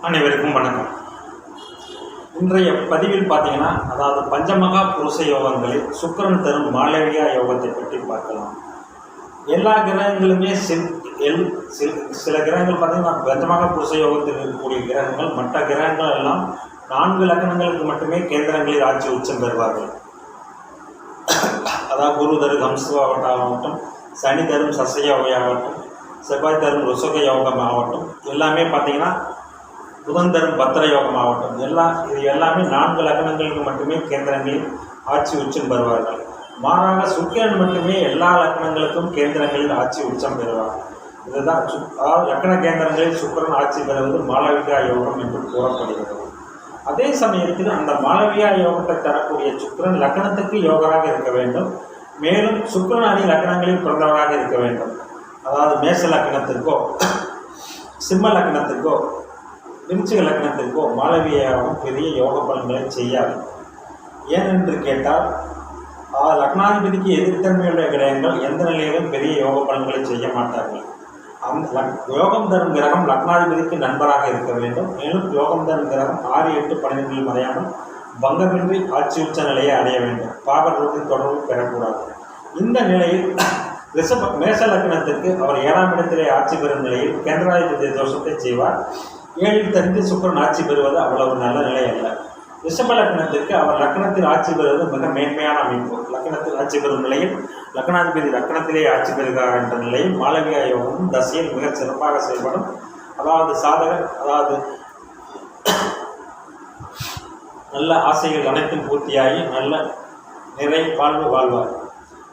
அனைவருக்கும் வணக்கம். இன்றைய பதிவில் பார்த்தீங்கன்னா, அதாவது பஞ்சமகா புருஷ யோகங்களில் சுக்கிரன் தரும் மாளவியா யோகத்தை பற்றி பார்க்கலாம். எல்லா கிரகங்களுமே சில கிரகங்கள் பார்த்தீங்கன்னா பஞ்சமகா புருஷ யோகத்தில் இருக்கக்கூடிய கிரகங்கள் மற்ற கிரகங்கள் எல்லாம் 4 லக்னங்களுக்கு மட்டுமே கேந்திரங்களில் ஆட்சி உச்சம் பெறுவார்கள். அதாவது குரு தரும் ஹம்சவாகட்டும், சனி தரும் சசயோகையாகட்டும், செவ்வாய் தரும் ருசக யோகம் ஆகட்டும், எல்லாமே பார்த்தீங்கன்னா புதன் தரும் பத்திர யோகம் ஆகட்டும், இது எல்லாமே 4 லக்னங்களுக்கு மட்டுமே கேந்திரங்களில் ஆட்சி உச்சம் பெறுவார்கள். மாறாக சுக்கிரன் மட்டுமே எல்லா லக்னங்களுக்கும் கேந்திரங்களில் ஆட்சி உச்சம் பெறுவார். இதுதான் அதாவது லக்ன கேந்திரங்களில் சுக்கிரன் ஆட்சி பெறுவது மாளவியா யோகம் என்று கூறப்படுகிறது. அதே சமயத்தில் அந்த மாளவியா யோகத்தை தரக்கூடிய சுக்கிரன் லக்னத்துக்கு யோகராக இருக்க வேண்டும். மேலும் சுக்கிரன் அணி லக்னங்களில் பிறந்தவராக இருக்க வேண்டும். அதாவது மேச லக்னத்திற்கோ சிம்ம லக்னத்திற்கோ விருச்சிக லக்னத்திற்கோ மாளவியாவும் பெரிய யோக பலன்களை செய்யாது. ஏனென்று கேட்டால் லக்னாதிபதிக்கு எதிர்த்தன்மையுள்ள கிரகங்கள் எந்த நிலையிலும் பெரிய யோக பலன்களை செய்ய மாட்டார்கள். அந்த யோகம் தரும் கிரகம் லக்னாதிபதிக்கு நண்பராக இருக்க வேண்டும். மேலும் யோகம் தரும் கிரகம் 6, 8, 12 மறையாமல் பங்கமின்றி ஆட்சி உச்ச நிலையை அடைய வேண்டும். பாபர்களுடன் தொடர்பு பெறக்கூடாது. இந்த நிலையில் மேச லக்னத்திற்கு அவர் 7ஆம் இடத்திலே ஆட்சி பெறும் நிலையில் கேந்திராதிபதி தோஷத்தை செய்வார். 7இல் தெரிந்து சுக்கிரன் ஆட்சி பெறுவது அவ்வளவு நல்ல நிலை அல்ல. ரிஷப லக்னத்திற்கு அவர் லக்னத்தில் ஆட்சி பெறுவது மிக மேன்மையான அமைப்பு. லக்னத்தில் ஆட்சி பெறும் நிலையில் லக்னாதிபதி லக்னத்திலே ஆட்சி பெறுகிறார் என்ற நிலையில் மாளவியா யோகமும் தசையில் மிக சிறப்பாக செயல்படும். அதாவது நல்ல ஆசைகள் அனைத்தும் பூர்த்தியாகி நல்ல நிறை வாழ்வு வாழ்வார்.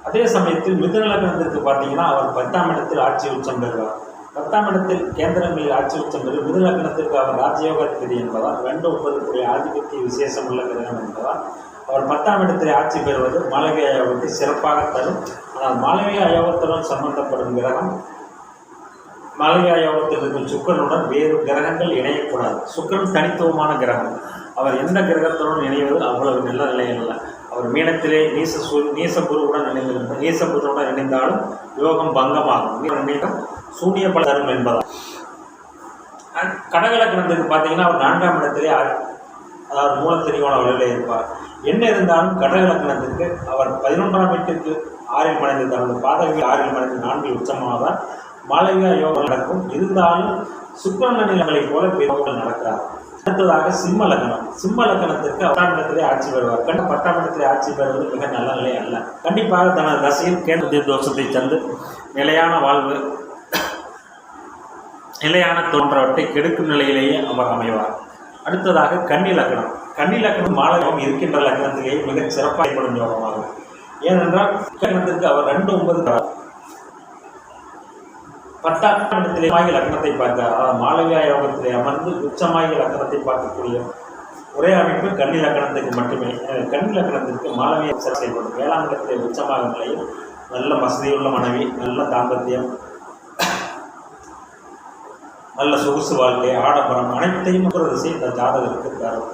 அதே சமயத்தில் மிதுன லக்னத்திற்கு பார்த்தீங்கன்னா அவர் 10ஆம் இடத்தில் ஆட்சி உச்சம் பெறுவார். 10ஆம் இடத்தில் கேந்திரங்களில் ஆட்சி உச்சம் பெறும். மிதுன லக்னத்திற்கு அவர் ராஜயோகாதிபதி என்பதால் 2 ஆதிபத்திய விசேஷம் உள்ள கிரகம் என்பதால் அவர் 10ஆம் இடத்தில் ஆட்சி பெறுவது மாளவியா யோகத்தை சிறப்பாக தரும். ஆனால் மாளவியா யோகத்துடன் சம்பந்தப்படும் கிரகம் மாளவியா யோகத்தில் இருக்கும் சுக்கிரனுடன் வேறு கிரகங்கள் இணையக்கூடாது. சுக்கிரன் தனித்துவமான கிரகம். அவர் எந்த கிரகத்துடன் இணைவது அவ்வளவு நல்ல நிலை அல்ல. அவர் மீனத்திலே நீசபுருவுடன் இணைந்தாலும் யோகம் பங்கமாகும். சூனிய பல தரும் என்பதால் கடக லக்னத்துக்கு பார்த்தீங்கன்னா அவர் 4ஆம் இடத்திலே அதாவது மூலத்திரிகோண வழியில் இருப்பார். என்ன இருந்தாலும் கடக லக்னத்திற்கு அவர் 11ஆம் வீட்டிற்கு 6இல் மறைந்து தனது பாதகி 6இல் மறைந்து 4இல் உச்சமாவதால் மாளவியா யோகம் நடக்கும். இருந்தாலும் சுக்கிரன் நிலைகளைப் போல யோகங்கள் நடக்கிறார். அடுத்ததாக சிம்ம லக்னம். சிம்ம லக்னத்திற்கு 10ஆம் இடத்திலே ஆட்சி பெறுவார். 10ஆம் இடத்திலே ஆட்சி பெறுவது மிக நல்ல நிலை அல்ல. கண்டிப்பாக தனது தசையில் கேந்திர தோஷத்தை தந்து நிலையான வாழ்வு நிலையான தோன்றவற்றை கெடுக்கும் நிலையிலேயே அவர் அமைவார். அடுத்ததாக கன்னி லக்னம். கன்னி லக்னம் மாளவியம் இருக்கின்ற லக்னத்திலேயே மிகச் சிறப்பாக ஏற்படும் யோகமாகும். ஏனென்றால் லக்னத்திற்கு அவர் 2, 9 10ஆம் இடத்திலே லக்னத்தை பார்க்க மாளவியா யோகத்திலே அமர்ந்து உச்சமாகிய லக்னத்தை பார்க்கக்கூடிய ஒரே அமைப்பு கன்னி லக்னத்துக்கு மட்டுமே. கன்னி லக்னத்திற்கு மாளவியா செயல்படும். 7ஆம் இடத்திலே உச்சமாக நிலையில் நல்ல வசதியுள்ள மனைவி, நல்ல தாம்பத்தியம், நல்ல சொகுசு வாழ்க்கை, ஆடம்பரம் அனைத்தையும் திசை இந்த ஜாதகருக்கு தரும்.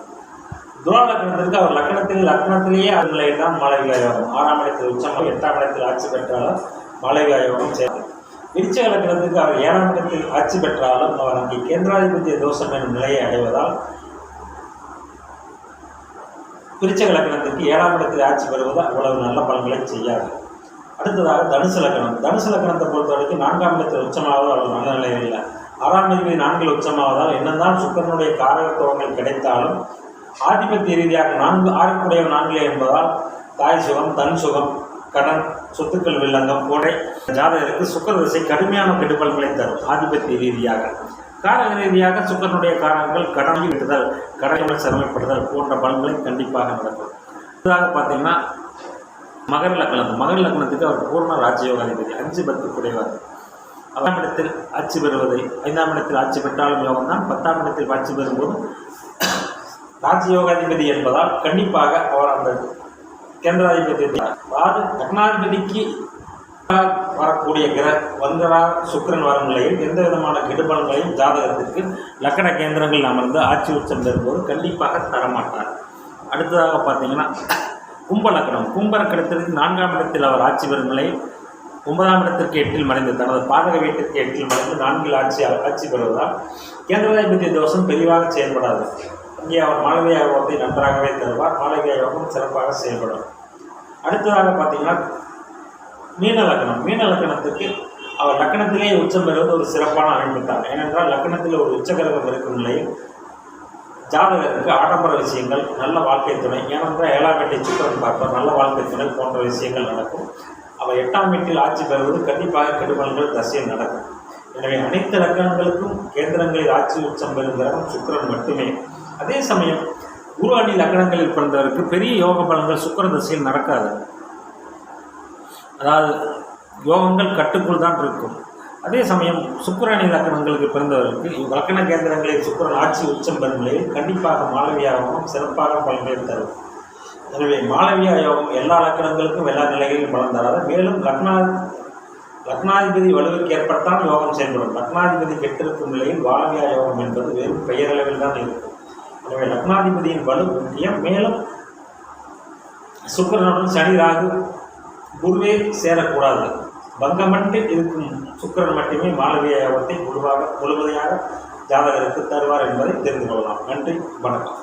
துலா லக்னத்திற்கு அவர் லக்னத்திலேயே அது நிலையில் தான் மாளவியா யோகம். 6ஆம் இடத்தில் உச்சமாக 8ஆம் இடத்தில் ஆட்சி பெற்றாலும் மாளவியா யோகம் சேர்ந்தது. விருச்சிக லக்னத்திற்கு அவர் 7ஆம் இடத்தில் ஆட்சி பெற்றாலும் அவர் அங்கே கேந்திராதிபத்திய தோஷம் எனும் நிலையை அடைவதால் விருச்சிக லக்னத்திற்கு 7ஆம் இடத்தில் ஆட்சி பெறுவது அவ்வளவு நல்ல பலன்களை செய்யாது. அடுத்ததாக தனுசு லக்னம். தனுசு லக்னத்தை பொறுத்த வரைக்கும் 4ஆம் இடத்தில் உச்சமாவது அவ்வளவு நல்ல நிலையில் இல்லை. 6ஆம் இடத்தில் 4இல் உச்சமாவதால் என்னதான் சுக்கிரனுடைய காரகத்துவங்கள் கிடைத்தாலும் ஆதிபத்திய ரீதியாக 6 4 என்பதால் தாய் சுகம், தன் சுகம், கடன், சொத்துக்கள் வில்லங்கம் போன்ற ஜாதகருக்கு சுக்கிர திசை கடுமையான கெடுபல்களை தரும். ஆதிபத்திய ரீதியாக காரக ரீதியாக சுக்கிரனுடைய காரகங்கள் கடன் விட்டுதல், கடன்கள் சிரமப்படுதல் போன்ற பலன்களை கண்டிப்பாக நடக்கும். அடுத்ததாக பார்த்தீங்கன்னா மகர லக்னம். மகர லக்னத்துக்கு அவர் பூர்ண ராஜயோகாதிபதி 5, 10 குடைவார். 6ஆம் இடத்தில் ஆட்சி பெறுவதை 5ஆம் இடத்தில் ஆட்சி பெற்றாலும் யோகம் தான். 10ஆம் இடத்தில் ஆட்சி பெறும்போது ராஜயோகாதிபதி என்பதால் கண்டிப்பாக அவர் அந்த கேந்திராதிபதி அதாவது லக்னாதிபதிக்கு வரக்கூடிய சுக்கிரன் வரும் நிலையில் எந்த விதமான கெடுபலங்களையும் ஜாதகத்திற்கு லக்ன கேந்திரங்கள் அமர்ந்து ஆட்சி உச்சம் பெறும்போது கண்டிப்பாக தரமாட்டார். அடுத்ததாக பார்த்தீங்கன்னா கும்ப லக்னம். கும்ப லக்னத்திற்கு 4ஆம் இடத்தில் அவர் ஆட்சி பெறும் நிலையில் 9ஆம் இடத்திற்கு 8இல் மறைந்து தனது பாதக வீட்டிற்கு 8இல் மறைந்து 4இல் ஆட்சி பெறுவதால் கேந்திராதிபதி தோஷம் பெரிவாக செயல்படாது. இங்கே அவர் மாளவியா யோகத்தை நன்றாகவே தருவார். மாளவியா யோகம் சிறப்பாக செயல்படும். அடுத்ததாக பார்த்தீங்கன்னா மீன லக்னம். மீன லக்னத்துக்கு அவர் லக்னத்திலே உச்சம் பெறுவது ஒரு சிறப்பான அமைப்பு தான். ஏனென்றால் லக்னத்தில் ஒரு உச்சகிரகம் இருக்கும் நிலையில் ஜாதகருக்கு ஆடம்பர விஷயங்கள், நல்ல வாழ்க்கை துணை, ஏனென்றால் 7ஆம் வீட்டை சுக்கரன் பார்ப்பார், நல்ல வாழ்க்கை துணை போன்ற விஷயங்கள் நடக்கும். அவர் 8ஆம் வீட்டில் ஆட்சி பெறுவது கண்டிப்பாக கெடுபலன்கள் தசையில் நடக்கும். எனவே அனைத்து லக்னங்களுக்கும் கேந்திரங்களில் ஆட்சி உச்சம் பெறும் கிரகம் சுக்கிரன் மட்டுமே. அதே சமயம் குரு அணி லக்னங்களில் பிறந்தவருக்கு பெரிய யோக பலன்கள் சுக்கிர தசையில் நடக்காது. அதாவது யோகங்கள் கட்டுக்குள் தான் இருக்கும். அதே சமயம் சுக்கிர அணி லக்னங்களுக்கு பிறந்தவருக்கு லக்ன கேந்திரங்களில் சுக்கிரன் ஆட்சி உச்சம் பெறும் நிலையில் கண்டிப்பாக மாளவியா யோகம் சிறப்பாக பலன்களை தரும். எனவே மாளவியா யோகம் எல்லா லக்னங்களுக்கும் எல்லா நிலைகளிலும் பலன் தராது. மேலும் லக்னாதிபதி வலுவிற்கு ஏற்பட்டால் யோகம் செயல்படும். லக்னாதிபதி கெட்டிருக்கும் நிலையில் மாளவியா யோகம் என்பது வெறும் பெயரளவில் தான் இருக்கும். எனவே லக்னாதிபதியின் வலு முக்கியம். மேலும் சுக்கிரனுடன் சனி ராகு குருவே சேரக்கூடாது. பங்கமட்டு இருக்கும் சுக்கிரன் மட்டுமே மாளவியா யோகத்தை முழுமையாக ஜாதகருக்கு தருவார் என்பதை தெரிந்து கொள்ளலாம். நன்றி, வணக்கம்.